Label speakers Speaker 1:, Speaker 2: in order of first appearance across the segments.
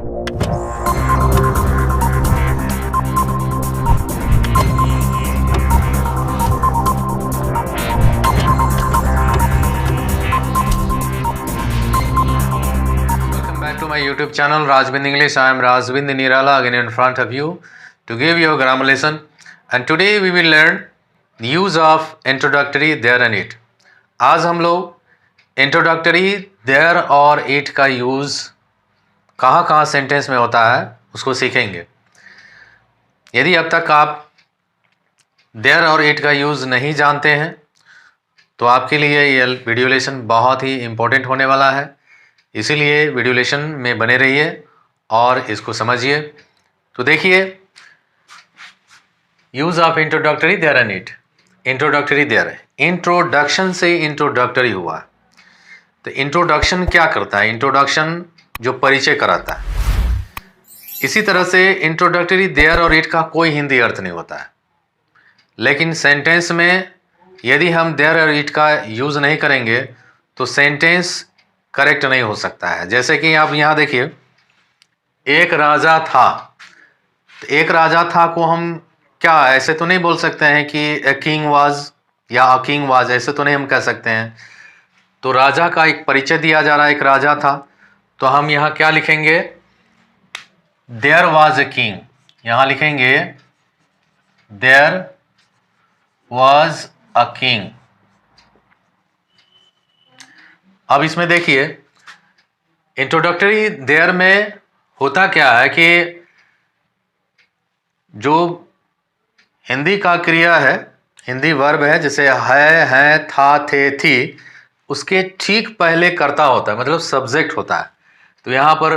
Speaker 1: My YouTube channel Rajvind English. I am Rajvind Nirala again in front of you to give you a grammar lesson, and today we will learn the use of introductory there and it. आज हम लोग introductory there और it का use कहाँ कहाँ sentence में होता है उसको सीखेंगे। यदि अब तक आप देयर और इट का यूज़ नहीं जानते हैं तो आपके लिए ये वीडियो लेसन बहुत ही इम्पोर्टेंट होने वाला है, इसीलिए वीडियो लेसन में बने रहिए और इसको समझिए। तो देखिए, use of introductory there and it. Introductory there, introduction से इंट्रोडक्टरी हुआ। तो इंट्रोडक्शन क्या करता है? इंट्रोडक्शन जो परिचय कराता है। इसी तरह से इंट्रोडक्टरी देयर और इट का कोई हिंदी अर्थ नहीं होता है, लेकिन सेंटेंस में यदि हम देयर और इट का यूज़ नहीं करेंगे तो सेंटेंस करेक्ट नहीं हो सकता है। जैसे कि आप यहाँ देखिए, एक राजा था। तो एक राजा था को हम क्या ऐसे तो नहीं बोल सकते हैं कि ए किंग वाज या अ किंग वाज, ऐसे तो नहीं हम कह सकते हैं। तो राजा का एक परिचय दिया जा रहा है, एक राजा था, तो हम यहाँ क्या लिखेंगे? There was a king. यहाँ लिखेंगे देयर वाज अ किंग। अब इसमें देखिए, इंट्रोडक्टरी देयर में होता क्या है कि जो हिंदी का क्रिया है, हिंदी वर्ब है, जैसे है, हैं, था, थे, थी, उसके ठीक पहले कर्ता होता है, मतलब सब्जेक्ट होता है। तो यहाँ पर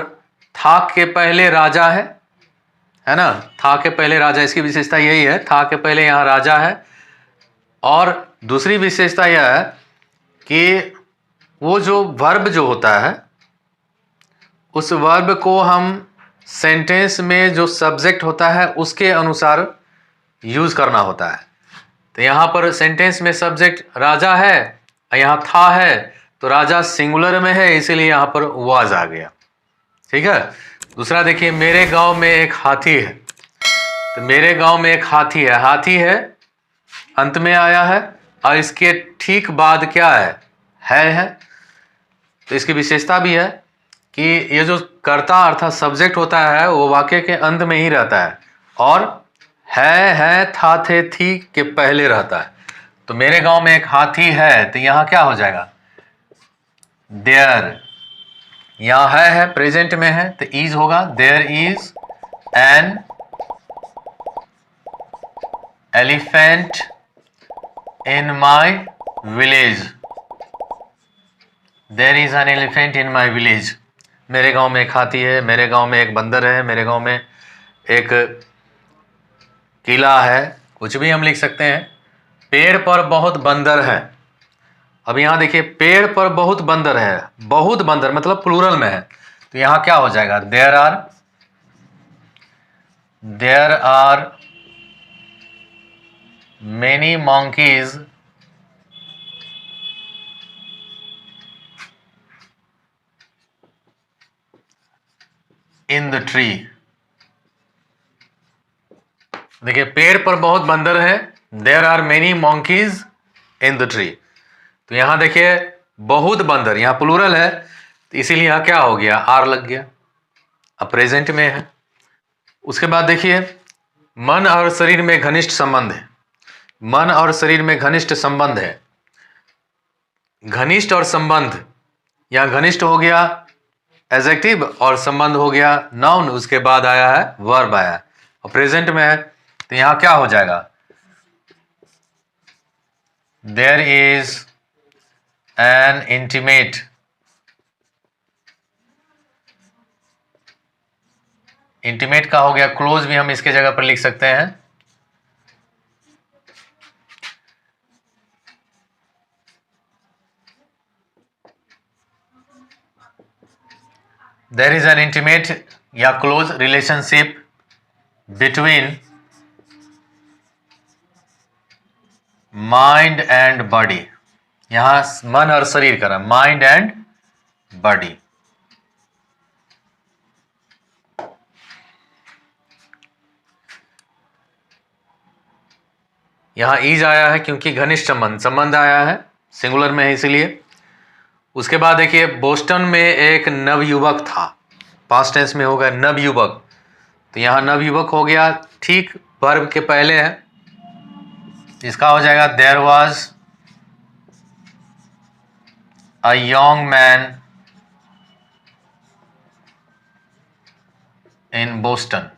Speaker 1: था के पहले राजा है ना? था के पहले राजा, इसकी विशेषता यही है, था के पहले यहाँ राजा है। और दूसरी विशेषता यह है कि वो जो वर्ब जो होता है, उस वर्ब को हम सेंटेंस में जो सब्जेक्ट होता है उसके अनुसार यूज़ करना होता है। तो यहाँ पर सेंटेंस में सब्जेक्ट राजा है, यहाँ था है, तो राजा सिंगुलर में है, इसीलिए यहाँ पर वाज आ गया। ठीक है। दूसरा देखिए, मेरे गांव में एक हाथी है। तो मेरे गांव में एक हाथी है, हाथी है अंत में आया है और इसके ठीक बाद क्या है। तो इसकी विशेषता भी है कि ये जो कर्ता अर्थात सब्जेक्ट होता है वो वाक्य के अंत में ही रहता है और है, था, थे, थी के पहले रहता है। तो मेरे गांव में एक हाथी है, तो यहाँ क्या हो जाएगा? देयर। यहाँ है प्रेजेंट में है, तो इज होगा। There is an elephant in my village. There is an elephant in my village. मेरे गांव में एक हाथी है, मेरे गांव में एक बंदर है, मेरे गांव में एक किला है, कुछ भी हम लिख सकते हैं। पेड़ पर बहुत बंदर है। अब यहाँ देखिए, पेड़ पर बहुत बंदर है, बहुत बंदर मतलब प्लूरल में है, तो यहाँ क्या हो जाएगा? There are many monkeys in the tree. देखिए, पेड़ पर बहुत बंदर है, there are many monkeys in the tree. तो यहां देखिए, बहुत बंदर, यहां प्लूरल है, तो इसीलिए यहां क्या हो गया? आर लग गया। अब प्रेजेंट में है। उसके बाद देखिए, मन और शरीर में घनिष्ठ संबंध है। मन और शरीर में घनिष्ठ संबंध है। घनिष्ठ और संबंध, यहां घनिष्ठ हो गया एडजेक्टिव और संबंध हो गया नाउन, उसके बाद आया है वर्ब आया और प्रेजेंट में है, तो यहां क्या हो जाएगा? There is an intimate intimate का हो गया क्लोज, भी हम इसके जगह पर लिख सकते हैं। देयर इज एन इंटीमेट या close relationship between mind and body. यहां मन और शरीर का, माइंड एंड बॉडी। यहाँ ईज आया है क्योंकि घनिष्ठ संबंध आया है, सिंगुलर में है इसीलिए। उसके बाद देखिए बोस्टन में एक नवयुवक था, पास्ट टेंस में होगा नवयुवक, तो यहाँ नवयुवक हो गया, ठीक वर्ब के पहले है, इसका हो जाएगा there was a young man in Boston.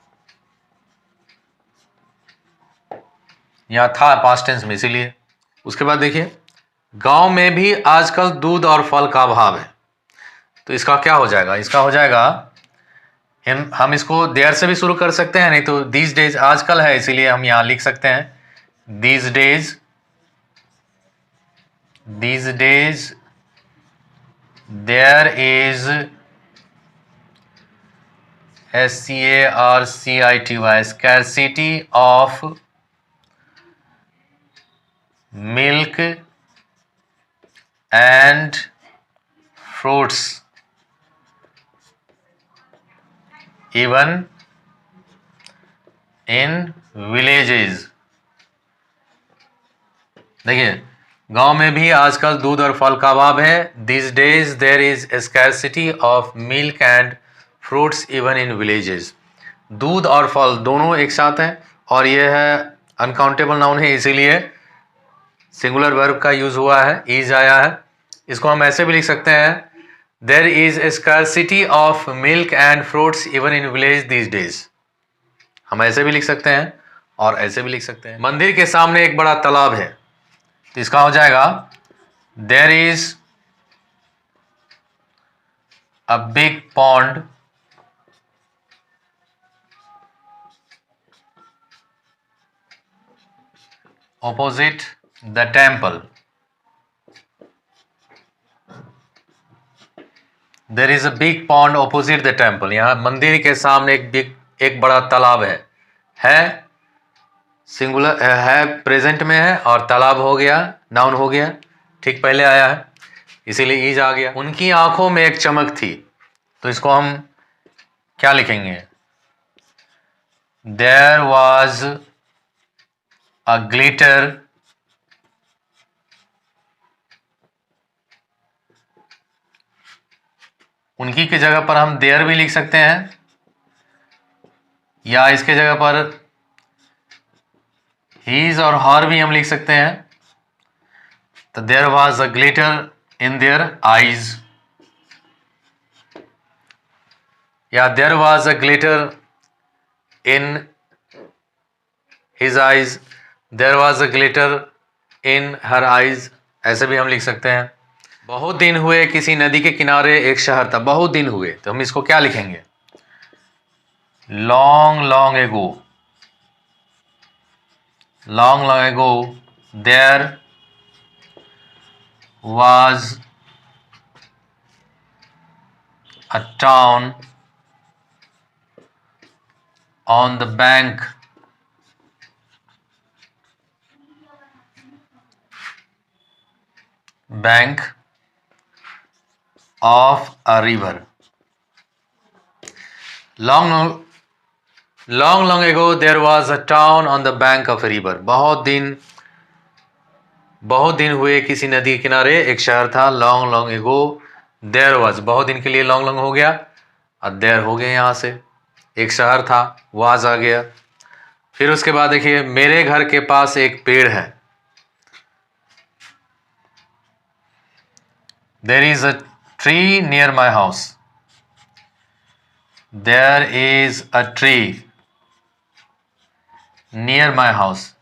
Speaker 1: यहाँ था पास्ट टेंस में इसीलिए। उसके बाद देखिए गांव में भी आजकल दूध और फल का अभाव है, तो इसका क्या हो जाएगा, इसका हो जाएगा हम इसको देयर से भी शुरू कर सकते हैं, नहीं तो दीज डेज आजकल है इसीलिए हम यहाँ लिख सकते हैं these days there is SCARCITY scarcity of milk and fruits even in villages। देखिए गांव में भी आजकल दूध और फल का अभाव है, these days there is a scarcity of milk and fruits even in villages। दूध और फल दोनों एक साथ हैं और यह है अनकाउंटेबल नाउन है, इसीलिए सिंगुलर वर्ब का यूज हुआ है, इज आया है। इसको हम ऐसे भी लिख सकते हैं there is a scarcity of milk and fruits even in village these days. हम ऐसे भी लिख सकते हैं और ऐसे भी लिख सकते हैं। मंदिर के सामने एक बड़ा तालाब है, तो इसका हो जाएगा there is a big pond opposite the temple। There is a big pond opposite the temple। यहाँ मंदिर के सामने एक बड़ा तालाब है सिंगुलर है प्रेजेंट में है और तालाब हो गया नाउन हो गया, ठीक पहले आया है इसीलिए ईज आ गया। उनकी आंखों में एक चमक थी, तो इसको हम क्या लिखेंगे, देयर वाज अ ग्लिटर उनकी की जगह पर हम देयर भी लिख सकते हैं, या इसके जगह पर हीज और हर भी हम लिख सकते हैं। तो there was a glitter in their eyes, या there was a glitter in his eyes, there was a glitter in her eyes, ऐसे भी हम लिख सकते हैं। बहुत दिन हुए किसी नदी के किनारे एक शहर था, बहुत दिन हुए, तो हम इसको क्या लिखेंगे, long long ago, long long ago there was a town on the bank of a river। long ago there was a town on the bank of a river। बहुत दिन हुए किसी नदी के किनारे एक शहर था, long long ago there was, बहुत दिन के लिए लॉन्ग लॉन्ग हो गया और देयर हो गया, यहाँ से एक शहर था वाज आ गया। फिर उसके बाद देखिए मेरे घर के पास एक पेड़ है, there is a tree near my house, there is a tree near my house.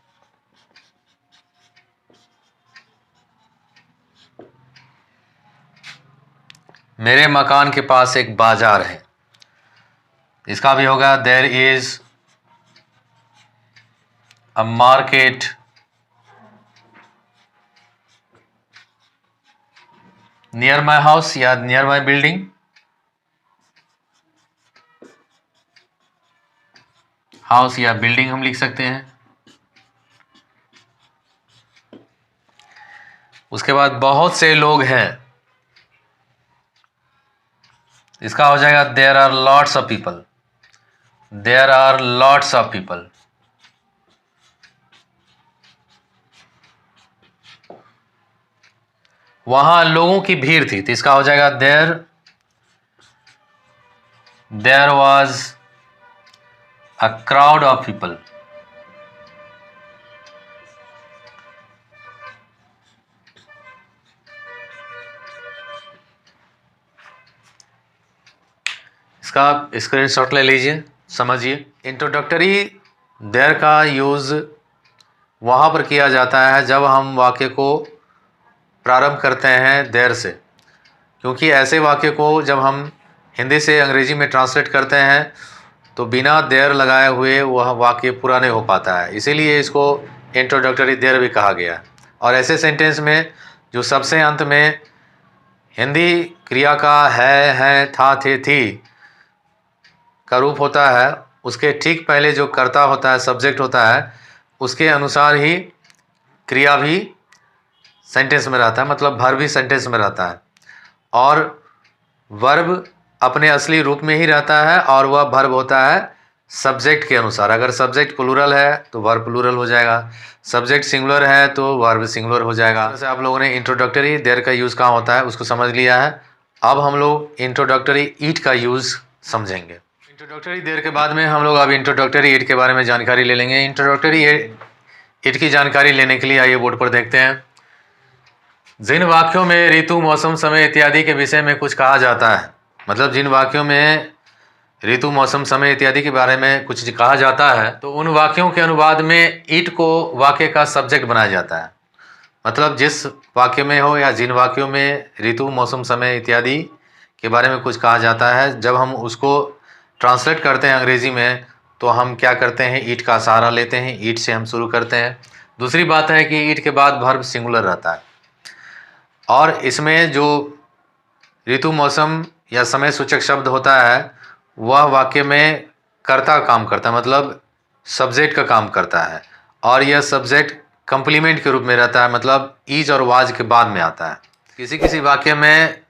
Speaker 1: मेरे मकान के पास एक बाजार है, इसका भी होगा there is a market near my house या नियर माई बिल्डिंग। हाउस या बिल्डिंग हम लिख सकते हैं। उसके बाद बहुत से लोग हैं, इसका हो जाएगा there are lots of people, there are lots of people. वहां लोगों की भीड़ थी, तो इसका हो जाएगा there was a crowd of people. इसका स्क्रीनशॉट ले लीजिए, समझिए। इंट्रोडक्टरी देयर का यूज़ वहाँ पर किया जाता है जब हम वाक्य को प्रारंभ करते हैं देयर से, क्योंकि ऐसे वाक्य को जब हम हिंदी से अंग्रेजी में ट्रांसलेट करते हैं तो बिना देयर लगाए हुए वह वाक्य पूरा नहीं हो पाता है, इसीलिए इसको इंट्रोडक्टरी देयर भी कहा गया। और ऐसे सेंटेंस में जो सबसे अंत में हिंदी क्रिया का है, हैं, था, थे, थी का रूप होता है, उसके ठीक पहले जो कर्ता होता है, सब्जेक्ट होता है, उसके अनुसार ही क्रिया भी सेंटेंस में रहता है, मतलब वर्ब भी सेंटेंस में रहता है। और वर्ब अपने असली रूप में ही रहता है और वह वर्ब होता है सब्जेक्ट के अनुसार। अगर सब्जेक्ट प्लूरल है तो वर्ब प्लूरल हो जाएगा, सब्जेक्ट सिंगुलर है तो वर्ब सिंगुलर हो जाएगा। जैसे आप लोगों ने इंट्रोडक्टरी देयर का यूज़ कहाँ होता है उसको समझ लिया है। अब हम लोग इंट्रोडक्टरी ईट का यूज़ समझेंगे। इंट्रोडक्टरी देयर के बाद में हम लोग अब इंट्रोडक्टरी ईट के बारे में जानकारी ले लेंगे। इंट्रोडक्टरी ईट की जानकारी लेने के लिए आइए बोर्ड पर देखते हैं। जिन वाक्यों में ऋतु, मौसम, समय इत्यादि के विषय में कुछ कहा जाता है, मतलब जिन वाक्यों में ऋतु, मौसम, समय इत्यादि के बारे में कुछ कहा जाता है, तो उन वाक्यों के अनुवाद में ईट को वाक्य का सब्जेक्ट बनाया जाता है। मतलब जिस वाक्य में हो या जिन वाक्यों में ऋतु, मौसम, समय इत्यादि के बारे में कुछ कहा जाता है, जब हम उसको ट्रांसलेट करते हैं अंग्रेजी में तो हम क्या करते हैं, ईट का सहारा लेते हैं, ईट से हम शुरू करते हैं। दूसरी बात है कि ईट के बाद वर्ब सिंगुलर रहता है और इसमें जो ऋतु, मौसम या समय सूचक शब्द होता है वह वाक्य में कर्ता का काम करता है, मतलब सब्जेक्ट का काम करता है। और यह सब्जेक्ट कंप्लीमेंट के रूप में रहता है, मतलब ईज और वाज के बाद में आता है। किसी किसी वाक्य में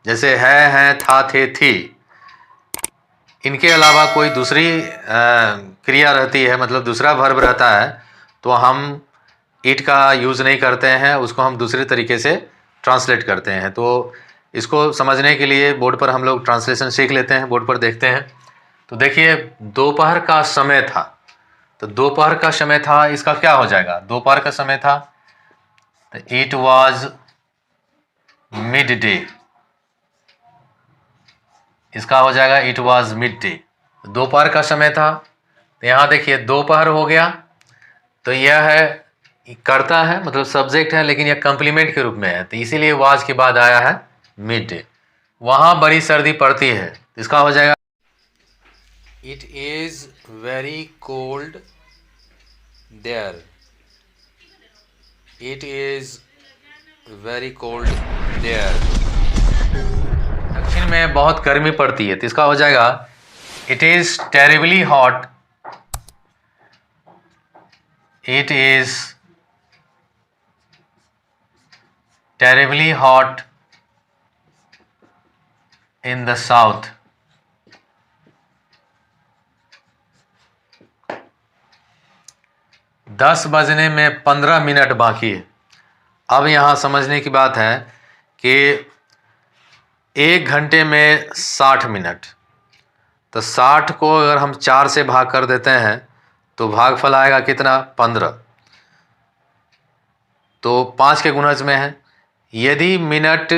Speaker 1: जैसे है, हैं, था, थे, थी, इनके अलावा कोई दूसरी क्रिया रहती है, मतलब दूसरा वर्ब रहता है, तो हम इट का यूज़ नहीं करते हैं, उसको हम दूसरे तरीके से ट्रांसलेट करते हैं। तो इसको समझने के लिए बोर्ड पर हम लोग ट्रांसलेशन सीख लेते हैं, बोर्ड पर देखते हैं। तो देखिए, दोपहर का समय था, तो दोपहर का समय था, इसका क्या हो जाएगा, दोपहर का समय था, तो इट वॉज मिड डे, इसका हो जाएगा इट वॉज मिड डे। दोपहर का समय था, तो यहाँ देखिए दोपहर हो गया, तो यह है करता है, मतलब सब्जेक्ट है, लेकिन यह कंप्लीमेंट के रूप में है, तो इसीलिए वाज के बाद आया है मिड डे। वहाँ बड़ी सर्दी पड़ती है, तो इसका हो जाएगा it is very cold there, it is very cold there. दक्षिण में बहुत गर्मी पड़ती है, तो इसका हो जाएगा it is terribly hot, it is terribly hot in the south. दस बजने में 15 मिनट बाकी है। अब यहाँ समझने की बात है कि 1 घंटे में 60 मिनट, तो 60 को अगर हम 4 से भाग कर देते हैं तो भागफल आएगा कितना, 15, तो 5 के गुणज में है। यदि मिनट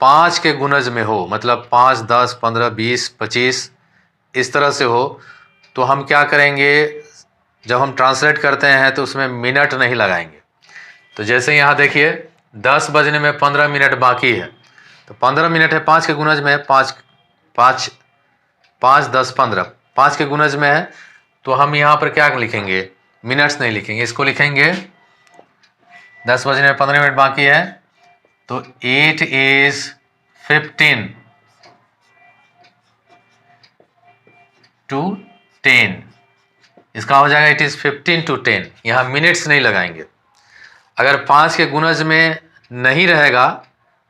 Speaker 1: 5 के गुणज में हो, मतलब 5, 10, 15, 20, 25 इस तरह से हो, तो हम क्या करेंगे, जब हम ट्रांसलेट करते हैं तो उसमें मिनट नहीं लगाएंगे। तो जैसे यहाँ देखिए 10 बजने में 15 मिनट बाकी है, तो 15 मिनट है 5 के गुणज में है, 5 5 5 10 15 5 के गुणज में है, तो हम यहाँ पर क्या लिखेंगे, मिनट्स नहीं लिखेंगे, इसको लिखेंगे 10 बजने में 15 मिनट बाकी है, तो 8 is 15 to 10, इसका हो जाएगा इट इज़ 15 to 10, यहाँ मिनट्स नहीं लगाएंगे। अगर 5 के गुणज में नहीं रहेगा,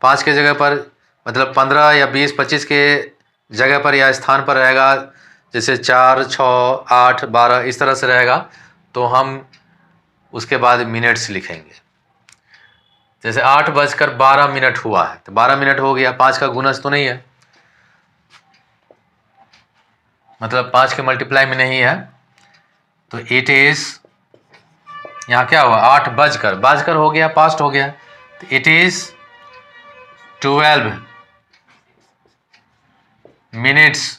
Speaker 1: 5 के जगह पर मतलब 15 या 20, 25 के जगह पर या स्थान पर रहेगा, जैसे 4, 6, 8, 12 इस तरह से रहेगा, तो हम उसके बाद मिनट्स लिखेंगे। जैसे 8:12 हुआ है तो 12 मिनट हो गया, 5 का गुणज तो नहीं है, मतलब 5 के मल्टीप्लाई में नहीं है, तो इट इज, यहाँ क्या हुआ 8 बजकर हो गया, पास्ट हो गया, तो इट इज 12 मिनट्स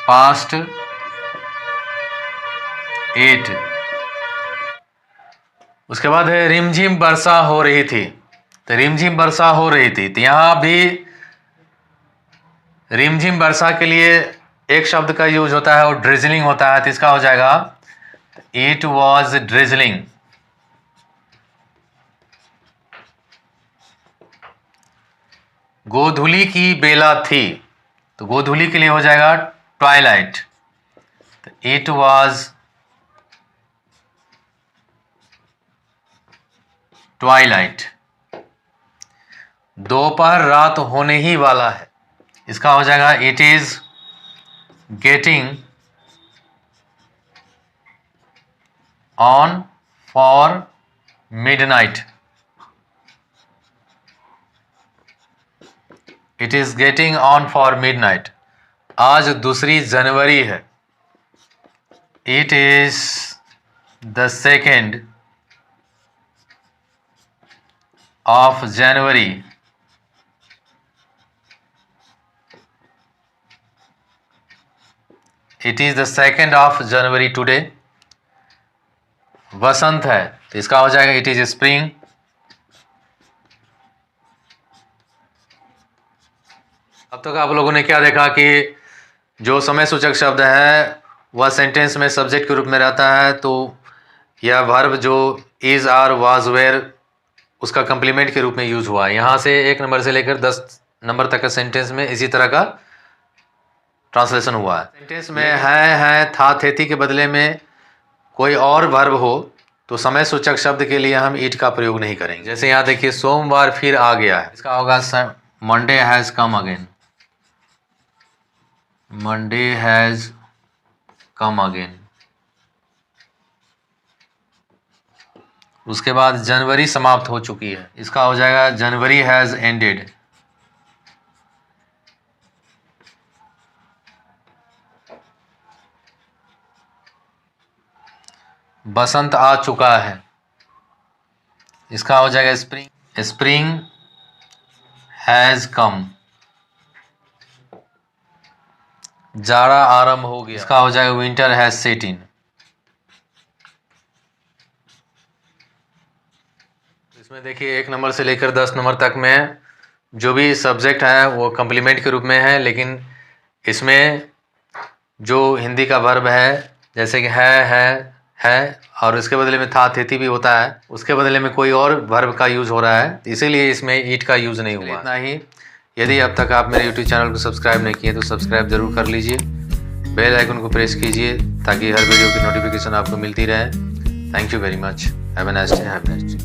Speaker 1: पास्ट 8। उसके बाद है रिमझिम वर्षा हो रही थी, तो रिमझिम वर्षा हो रही थी, तो यहाँ भी रिमझिम वर्षा के लिए एक शब्द का यूज होता है, वो ड्रिजलिंग होता है, तो इसका हो जाएगा इट वॉज ड्रिजलिंग। गोधूली की बेला थी, तो गोधूली के लिए हो जाएगा ट्वाइलाइट, तो इट वॉज ट्वाइलाइट। दोपहर रात होने ही वाला है, इसका हो जाएगा it is getting on for midnight, it is getting on for midnight. आज 2 जनवरी है, it is the 2nd of January, it is the 2nd of January today। वसंत है, तो इसका हो जाएगा इट इज स्प्रिंग। अब तक आप लोगों ने क्या देखा कि जो समय सूचक शब्द है वह सेंटेंस में सब्जेक्ट के रूप में रहता है, तो यह वर्ब जो इज, आर, वाज, वेयर उसका कंप्लीमेंट के रूप में यूज हुआ है। यहाँ से 1 नंबर से लेकर 10 नंबर तक का सेंटेंस में इसी तरह का ट्रांसलेशन हुआ है। सेंटेंस में है, था, थेती के बदले में कोई और वर्ब हो तो समय सूचक शब्द के लिए हम इट का प्रयोग नहीं करेंगे। जैसे यहाँ देखिए सोमवार फिर आ गया है, इसका होगा Monday has come again, Monday has come again. उसके बाद जनवरी समाप्त हो चुकी है, इसका हो जाएगा जनवरी हैज एंडेड। बसंत आ चुका है, इसका हो जाएगा स्प्रिंग, स्प्रिंग हैज कम। जाड़ा आरंभ हो गया, इसका हो जाएगा विंटर हैज सेट इन। इसमें देखिए 1 नंबर से लेकर 10 नंबर तक में जो भी सब्जेक्ट है वो कम्प्लीमेंट के रूप में है, लेकिन इसमें जो हिंदी का वर्ब है जैसे कि है और उसके बदले में था, थेती भी होता है, उसके बदले में कोई और वर्ब का यूज़ हो रहा है, इसीलिए इसमें ईट का यूज़ नहीं हुआ। इतना ही। यदि अब तक आप मेरे YouTube चैनल को सब्सक्राइब नहीं किए तो सब्सक्राइब जरूर कर लीजिए, बेल आइकन को प्रेस कीजिए ताकि हर वीडियो की नोटिफिकेशन आपको मिलती रहे। Thank you very much. Have a nice day.